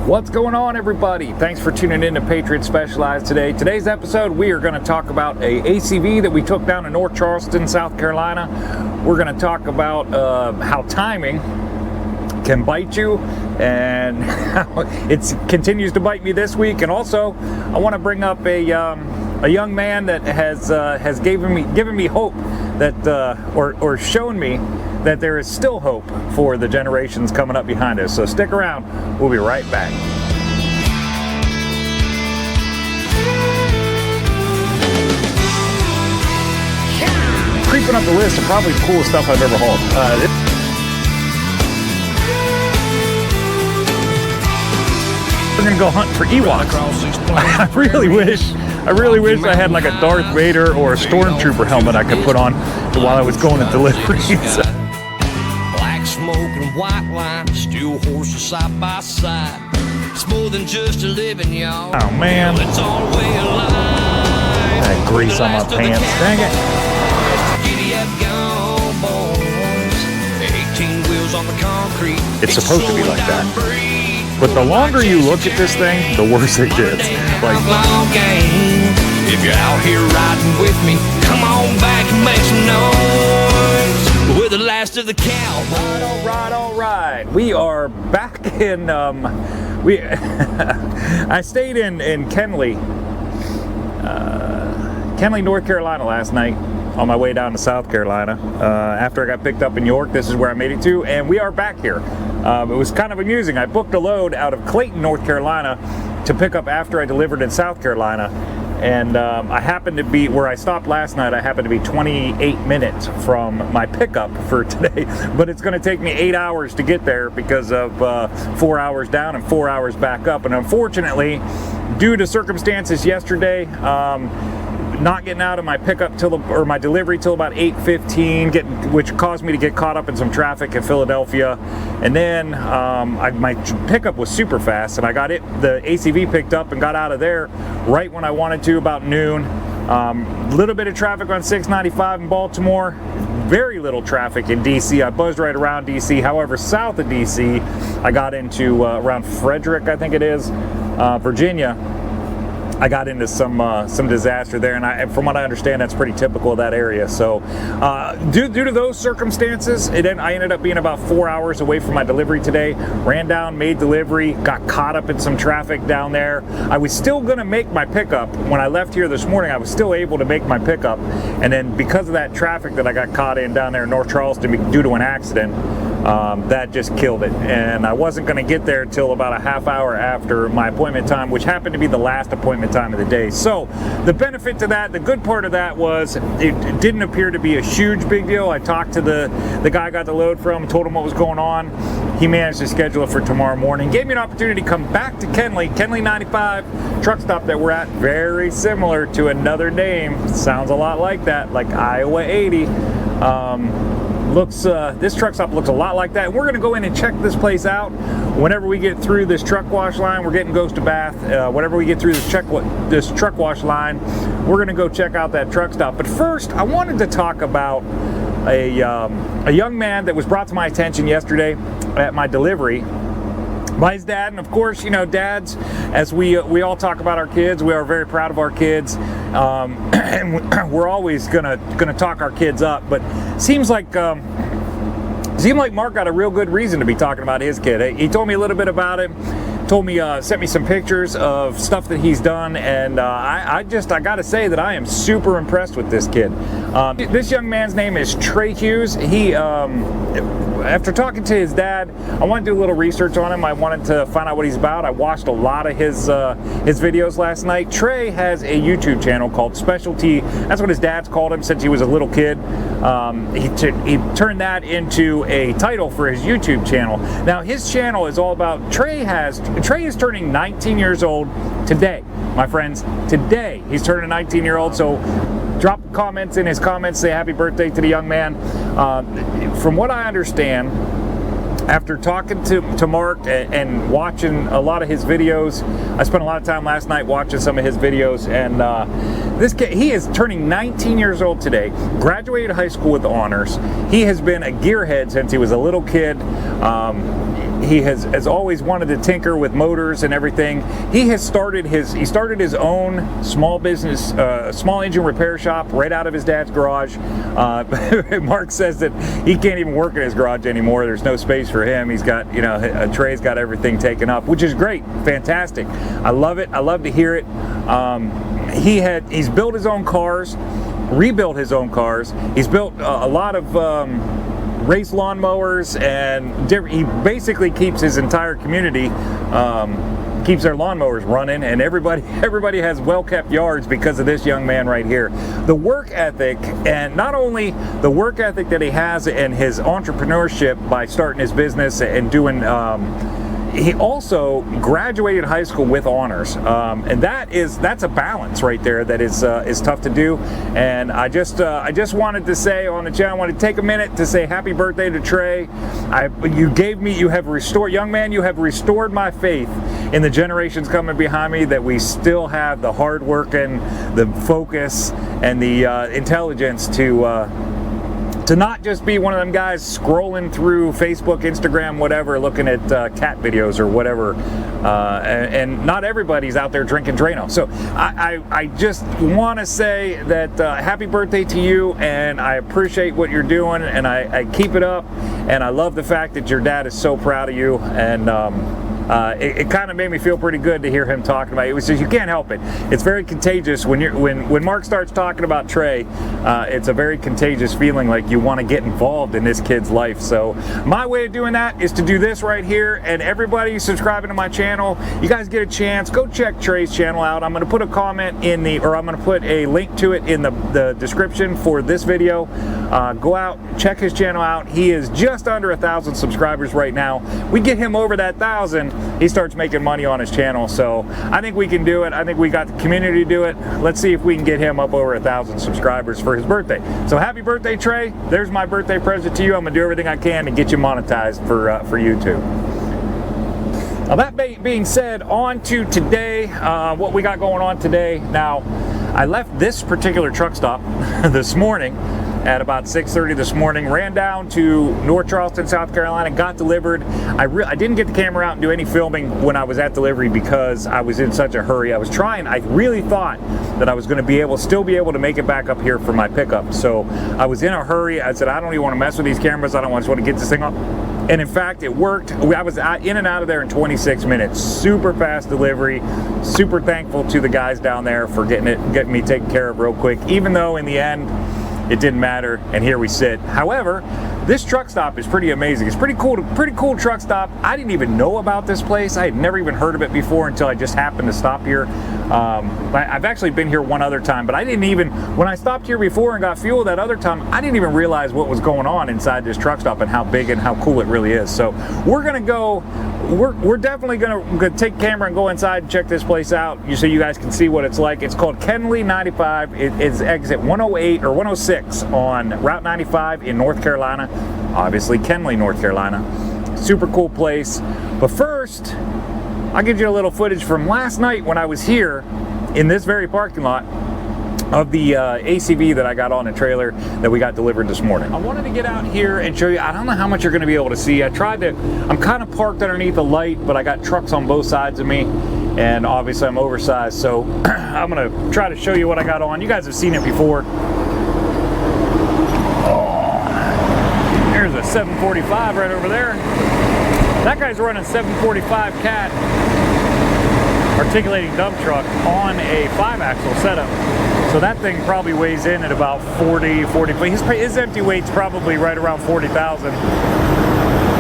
What's going on, everybody? Thanks for tuning in to Patriot Specialized today. Today's episode, we are going to talk about a ACV that we took down in North Charleston, South Carolina. We're going to talk about how timing can bite you and how it continues to bite me this week. And also, I want to bring up a young man that has given me hope that or shown me that there is still hope for the generations coming up behind us. So stick around. We'll be right back. Creeping up the list of probably the coolest stuff I've ever hauled. We're gonna go hunt for Ewoks. I really wish I had like a Darth Vader or a Stormtrooper helmet I could put on while I was going to deliveries. Smoke and white line, steel horses side by side. It's more than just a living, y'all. Oh man. It's all way of life. That grease on my pants. Dang it. Giddy up, gone, boys. 18 wheels on the concrete. It's supposed to be like that. But the longer you look at this thing, the worse it gets. Like, if you're out here riding with me, come on back and make some noise. We're the last of the cowboys. All right. We are back in. I stayed in Kenly, North Carolina last night on my way down to South Carolina. After I got picked up in York, this is where I made it to, and we are back here. It was kind of amusing. I booked a load out of Clayton, North Carolina, to pick up after I delivered in South Carolina. And I happened to be, where I stopped last night, I happened to be 28 minutes from my pickup for today. But it's going to take me 8 hours to get there because of 4 hours down and 4 hours back up. And unfortunately, due to circumstances yesterday, not getting out of my pickup or my delivery till about 8:15, which caused me to get caught up in some traffic in Philadelphia. And then my pickup was super fast, and I got the ACV picked up and got out of there right when I wanted to, about noon. Little bit of traffic on 695 in Baltimore. Very little traffic in DC. I buzzed right around DC. However, south of DC, I got into around Frederick, I think it is, Virginia. I got into some disaster there, and from what I understand, that's pretty typical of that area. So, due to those circumstances, I ended up being about 4 hours away from my delivery today. Ran down, made delivery, got caught up in some traffic down there. I was still going to make my pickup when I left here this morning. I was still able to make my pickup, and then because of that traffic that I got caught in down there in North Charleston due to an accident, that just killed it. And I wasn't going to get there till about a half hour after my appointment time, which happened to be the last appointment time of the day. So the benefit to that, the good part of that was it didn't appear to be a huge big deal. I talked to the guy I got the load from, told him what was going on. He managed to schedule it for tomorrow morning. Gave me an opportunity to come back to Kenly 95 truck stop that we're at. Very similar to another name. Sounds a lot like that, like Iowa 80. This truck stop looks a lot like that. And we're going to go in and check this place out. Whenever we get through this truck wash line, we're getting Ghost to Bath. Whenever we get through this truck wash line, we're going to go check out that truck stop. But first, I wanted to talk about a young man that was brought to my attention yesterday at my delivery by his dad. And of course, you know, dads, as we all talk about our kids, we are very proud of our kids, and we're always gonna talk our kids up. But seemed like Mark got a real good reason to be talking about his kid. He told me a little bit about him. Sent me some pictures of stuff that he's done, and I gotta say that I am super impressed with this kid. This young man's name is Trey Hughes. He, after talking to his dad, I wanted to do a little research on him. I wanted to find out what he's about. I watched a lot of his videos last night. Trey has a YouTube channel called Specialty. That's what his dad's called him since he was a little kid. He turned that into a title for his YouTube channel. Now his channel is all about Trey is turning 19 years old today, my friends. Today he's turning a 19-year-old. So drop comments in his comments, say happy birthday to the young man. From what I understand, after talking to Mark and watching a lot of his videos, I spent a lot of time last night watching some of his videos, and this kid, he is turning 19 years old today, graduated high school with honors. He has been a gearhead since he was a little kid. he has always wanted to tinker with motors and everything. He started his own small business, small engine repair shop right out of his dad's garage. Mark says that he can't even work in his garage anymore. There's no space for him. He's got, you know, Trey's got everything taken up, which is great, fantastic. I love it. I love to hear it. He's built his own cars, rebuilt his own cars. He's built a lot of race lawnmowers, and he basically keeps his entire community, keeps their lawnmowers running, and everybody has well-kept yards because of this young man right here. The work ethic, and not only the work ethic that he has and his entrepreneurship by starting his business and doing he also graduated high school with honors, and that's a balance right there that is tough to do. And I just wanted to say on the channel, I want to take a minute to say happy birthday to Trey. You have restored, young man, you have restored my faith in the generations coming behind me, that we still have the hard work and the focus and the intelligence to not just be one of them guys scrolling through Facebook, Instagram, whatever, looking at cat videos or whatever. And not everybody's out there drinking Drano. So I just want to say that happy birthday to you, and I appreciate what you're doing, and I keep it up, and I love the fact that your dad is so proud of you. And it kind of made me feel pretty good to hear him talking about it. It was just, you can't help it. It's very contagious when Mark starts talking about Trey. It's a very contagious feeling, like you want to get involved in this kid's life. So my way of doing that is to do this right here. And everybody subscribing to my channel, you guys get a chance, go check Trey's channel out. I'm going to put a comment I'm going to put a link to it in the description for this video. Go out, check his channel out. He is just under 1,000 subscribers right now. We get him over that 1,000. He starts making money on his channel. So I think we can do it. I think we got the community to do it. Let's see if we can get him up over 1,000 subscribers for his birthday. So happy birthday, Trey. There's my birthday present to you. I'm gonna do everything I can to get you monetized for YouTube. Now, that being said, on to today, what we got going on today. Now, I left this particular truck stop this morning at about 6:30 this morning, ran down to North Charleston, South Carolina, got delivered. I didn't get the camera out and do any filming when I was at delivery because I was in such a hurry. I really thought that I was going to still be able to make it back up here for my pickup. So I was in a hurry. I said, I don't even want to mess with these cameras. I just want to get this thing up. And in fact, it worked. I was in and out of there in 26 minutes. Super fast delivery. Super thankful to the guys down there for getting me taken care of real quick, even though in the end, it didn't matter, and here we sit. However, this truck stop is pretty amazing. It's pretty cool truck stop. I didn't even know about this place. I had never even heard of it before until I just happened to stop here. I've actually been here one other time, but I didn't even, when I stopped here before and got fuel that other time, I didn't even realize what was going on inside this truck stop and how big and how cool it really is. So we're gonna go, we're definitely gonna take camera and go inside and check this place out so you guys can see what it's like. It's called Kenly 95. It's exit 108 or 106 on Route 95 in North Carolina. Obviously Kenly, North Carolina. Super cool place. But first, I'll give you a little footage from last night when I was here in this very parking lot of the ACV that I got on a trailer that we got delivered this morning. I wanted to get out here and show you. I don't know how much you're going to be able to see. I'm kind of parked underneath the light, but I got trucks on both sides of me, and obviously I'm oversized, so I'm going to try to show you what I got on. You guys have seen it before. There's a 745 right over there. That guy's running 745 Cat articulating dump truck on a 5-axle setup. So that thing probably weighs in at about 40. His empty weight's probably right around 40,000.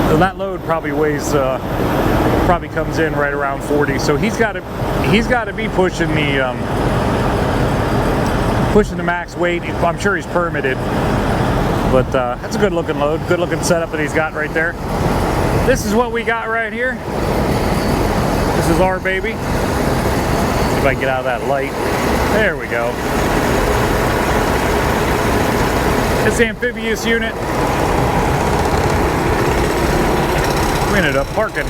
So that load probably weighs, probably comes in right around 40. So he's got to be pushing the max weight. I'm sure he's permitted. But that's a good looking load, good looking setup that he's got right there. This is what we got right here. This is our baby. See if I can get out of that light. There we go. It's the amphibious unit. We ended up parking.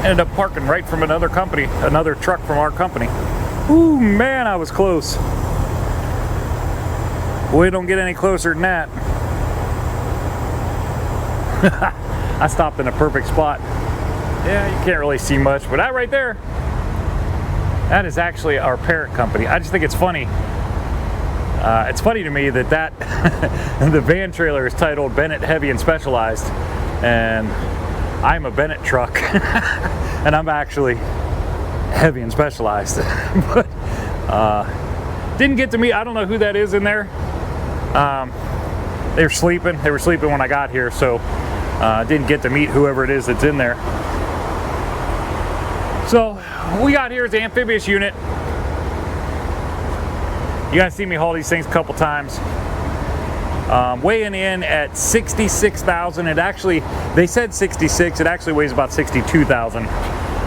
Ended up parking right from another company, another truck from our company. Ooh, man, I was close. We don't get any closer than that. I stopped in a perfect spot. Yeah, you can't really see much, but that right there, that is actually our parent company. I just think it's funny. It's funny to me that the van trailer is titled Bennett Heavy and Specialized, and I'm a Bennett truck, and I'm actually heavy and specialized. But didn't get to meet. I don't know who that is in there. They were sleeping. They were sleeping when I got here, so didn't get to meet whoever it is that's in there. So we got here is the amphibious unit. You guys see me haul these things a couple times. Weighing in at 66,000. It actually, they said 66. It actually weighs about 62,000.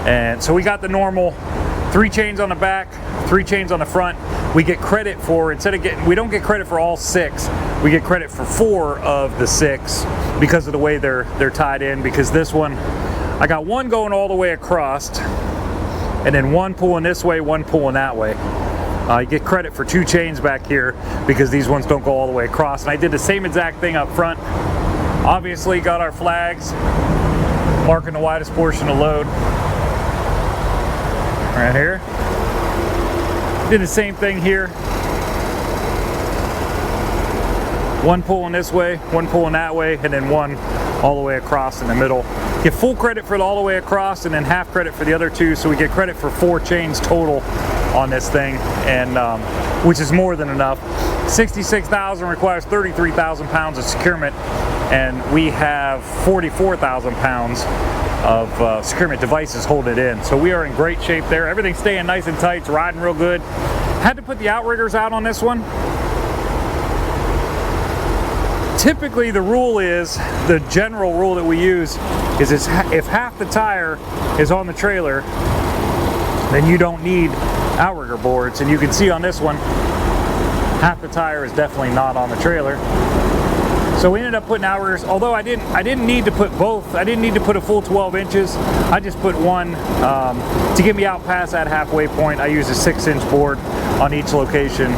And so we got the normal 3 chains on the back, 3 chains on the front. We get credit for, instead of getting, we don't get credit for all 6. We get credit for 4 of the 6 because of the way they're tied in. Because this one, I got one going all the way across, and then one pulling this way, one pulling that way. You get credit for 2 chains back here because these ones don't go all the way across. And I did the same exact thing up front. Obviously got our flags, marking the widest portion of load. Right here. Did the same thing here. One pulling this way, one pulling that way, and then one all the way across in the middle. Get full credit for all the way across and then half credit for the other 2, so we get credit for 4 chains total on this thing, and which is more than enough. 66,000 requires 33,000 pounds of securement, and we have 44,000 pounds of securement devices holding it in. So we are in great shape there. Everything's staying nice and tight. It's riding real good. Had to put the outriggers out on this one. Typically the rule is, the general rule that we use is if half the tire is on the trailer, then you don't need outrigger boards. And you can see on this one, half the tire is definitely not on the trailer. So we ended up putting outriggers, although I didn't need to put both. I didn't need to put a full 12 inches. I just put one to get me out past that halfway point. I used a 6-inch board on each location,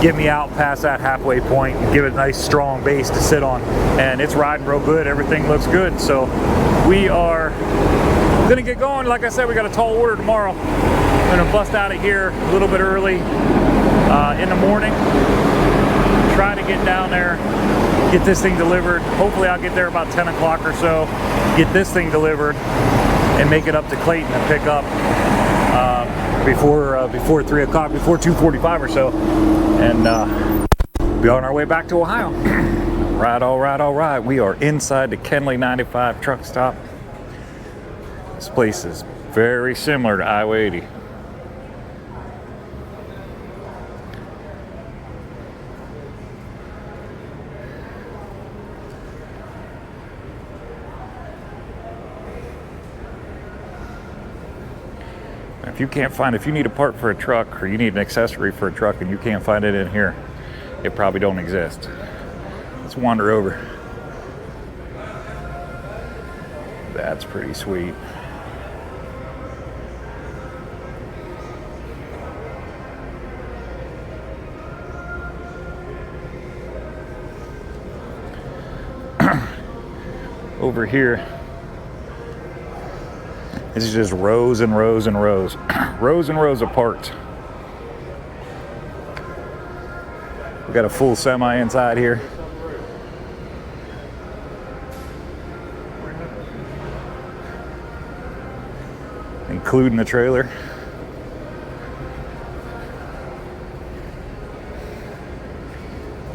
get me out past that halfway point and give it a nice strong base to sit on. And it's riding real good. Everything looks good. So we are gonna get going. Like I said, we got a tall order tomorrow. I'm gonna bust out of here a little bit early in the morning. Try to get down there, get this thing delivered. Hopefully I'll get there about 10 o'clock or so, get this thing delivered, and make it up to Clayton and pick up before 3 o'clock, before 2:45 or so, and be on our way back to Ohio. Right, all right, all right. We are inside the Kenley 95 truck stop. This place is very similar to I-80. If you can't find, if you need a part for a truck or you need an accessory for a truck and you can't find it in here, it probably don't exist. Let's wander over. That's pretty sweet. Over here, this is just rows and rows and rows, rows and rows of parts. We got a full semi inside here. Including the trailer.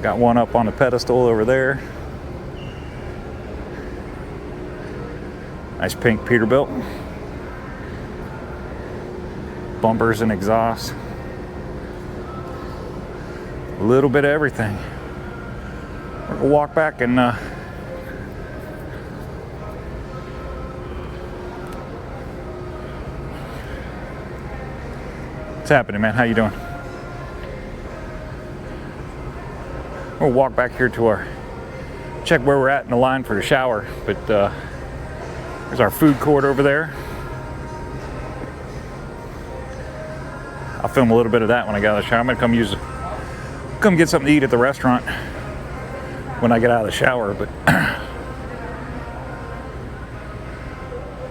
Got one up on the pedestal over there. Nice pink Peterbilt. Bumpers and exhaust. A little bit of everything. We're gonna walk back and what's happening, man? How you doing? We'll walk back here to our, check where we're at in the line for the shower, but there's our food court over there. I'll film a little bit of that when I get out of the shower. I'm gonna come use come get something to eat at the restaurant when I get out of the shower, but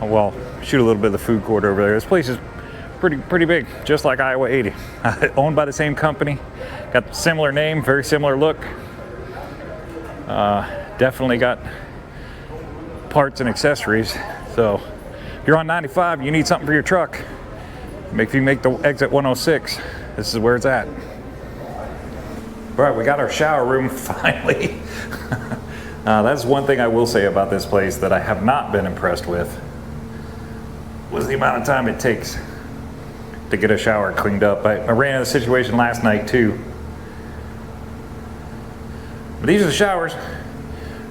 oh, well, shoot a little bit of the food court over there. This place is pretty big, just like Iowa 80. Owned by the same company, got similar name, very similar look. Definitely got parts and accessories. So if you're on 95, you need something for your truck. If you make the exit 106, this is where it's at. All right, we got our shower room finally. That's one thing I will say about this place that I have not been impressed with, was the amount of time it takes to get a shower cleaned up. I ran into a situation last night too. But these are the showers.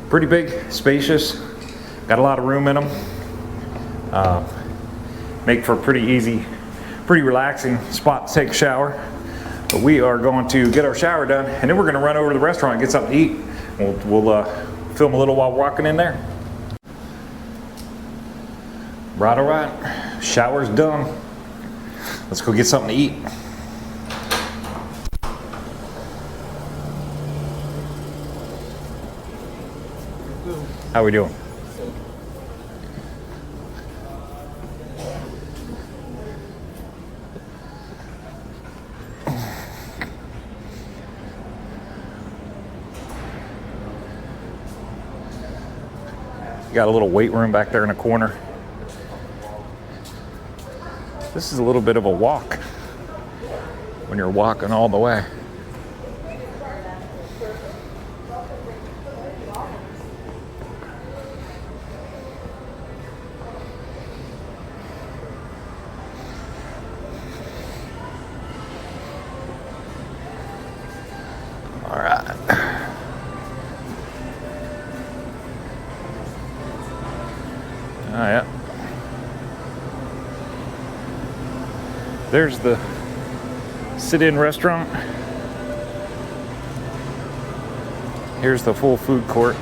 Pretty big, spacious, got a lot of room in them. Make for a pretty easy, pretty relaxing spot to take a shower. But we are going to get our shower done, and then we're going to run over to the restaurant and get something to eat. We'll film a little while walking in there. Right, all right. Shower's done. Let's go get something to eat. How we doing? Got a little weight room back there in the corner. This is a little bit of a walk when you're walking all the way. All right. Oh, yeah. There's the sit-in restaurant. Here's the full food court.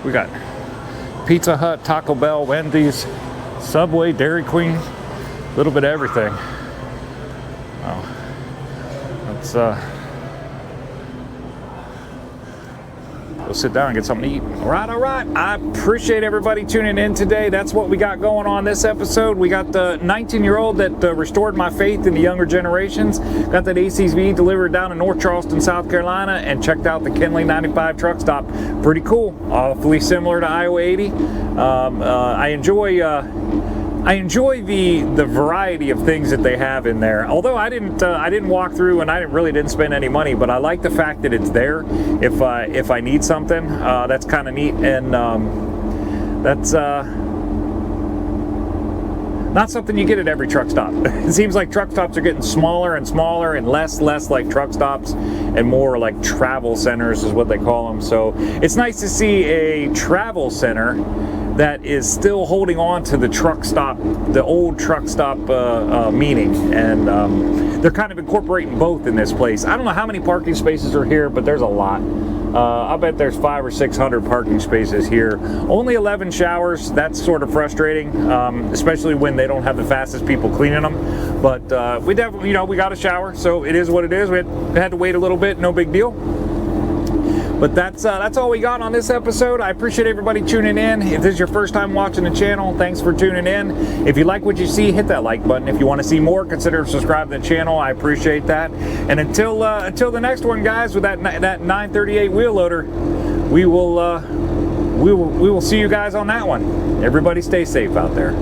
We got Pizza Hut, Taco Bell, Wendy's, Subway, Dairy Queen, a little bit of everything. Oh, let's go sit down and get something to eat. All right. I appreciate everybody tuning in today. That's what we got going on this episode. We got the 19-year-old that restored my faith in the younger generations. Got that ACV delivered down in North Charleston, South Carolina, and checked out the Kenley 95 truck stop. Pretty cool. Awfully similar to Iowa 80. I enjoy the variety of things that they have in there. Although I didn't walk through and I really didn't spend any money, but I like the fact that it's there if I need something. That's kind of neat, and that's not something you get at every truck stop. It seems like truck stops are getting smaller and smaller and less like truck stops and more like travel centers is what they call them. So it's nice to see a travel center that is still holding on to the truck stop, the old truck stop meaning, and they're kind of incorporating both in this place. I don't know how many parking spaces are here, but there's a lot. I bet there's 500 or 600 parking spaces here. Only 11 showers. That's sort of frustrating, especially when they don't have the fastest people cleaning them. But we definitely, we got a shower, so it is what it is. We had to wait a little bit, no big deal. But that's all we got on this episode. I appreciate everybody tuning in. If this is your first time watching the channel, thanks for tuning in. If you like what you see, hit that like button. If you want to see more, consider subscribing to the channel. I appreciate that. And until the next one, guys, with that 938 wheel loader, we will see you guys on that one. Everybody stay safe out there.